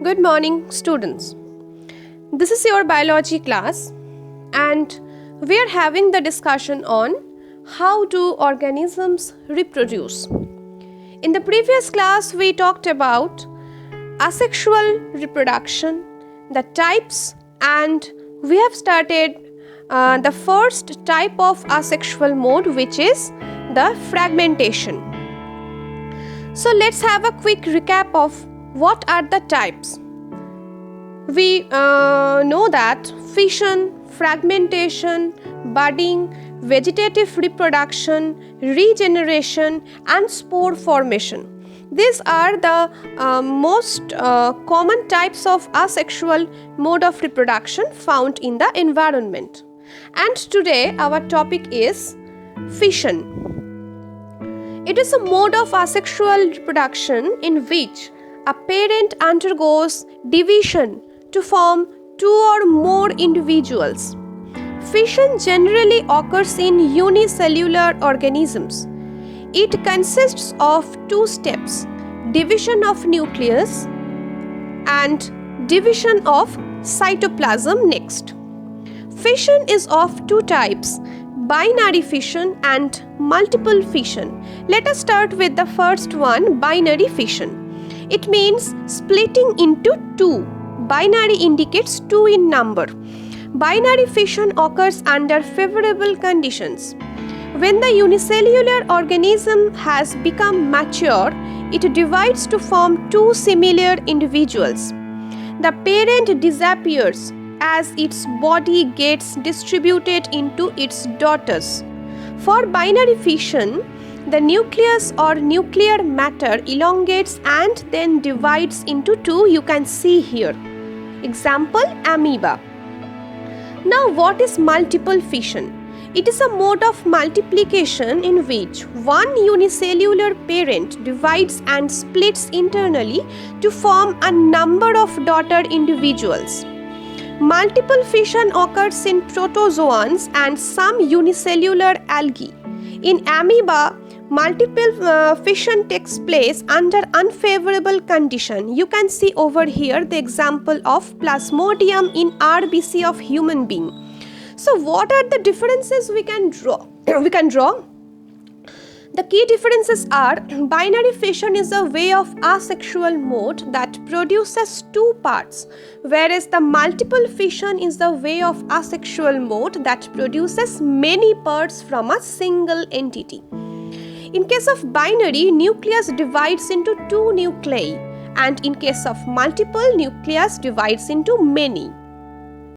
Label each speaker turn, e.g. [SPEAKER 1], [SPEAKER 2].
[SPEAKER 1] Good morning, students. This is your biology class, and we are having the discussion on how do organisms reproduce. In the previous class, we talked about asexual reproduction, the types, and we have started the first type of asexual mode, which is the fragmentation. So let's have a quick recap of what are the types. We know that fission, fragmentation, budding, vegetative reproduction, regeneration, and spore formation. These are the most common types of asexual mode of reproduction found in the environment. And today our topic is fission. It is a mode of asexual reproduction in which a parent undergoes division to form two or more individuals. Fission generally occurs in unicellular organisms. It consists of two steps: division of nucleus and division of cytoplasm next. Fission is of two types: binary fission and multiple fission. Let us start with the first one, binary fission. It means splitting into two. Binary indicates two in number. Binary fission occurs under favorable conditions. When the unicellular organism has become mature, it divides to form two similar individuals. The parent disappears as its body gets distributed into its daughters. For binary fission, the nucleus or nuclear matter elongates and then divides into two. You can see here. Example, amoeba. Now, what is multiple fission? It is a mode of multiplication in which one unicellular parent divides and splits internally to form a number of daughter individuals. Multiple fission occurs in protozoans and some unicellular algae. In amoeba, multiple fission takes place under unfavorable condition. You can see over here the example of Plasmodium in RBC of human being. So what are the differences we can draw? The key differences are: binary fission is a way of asexual mode that produces two parts, whereas the multiple fission is the way of asexual mode that produces many parts from a single entity. In case of binary, nucleus divides into two nuclei, and in case of multiple, nucleus divides into many.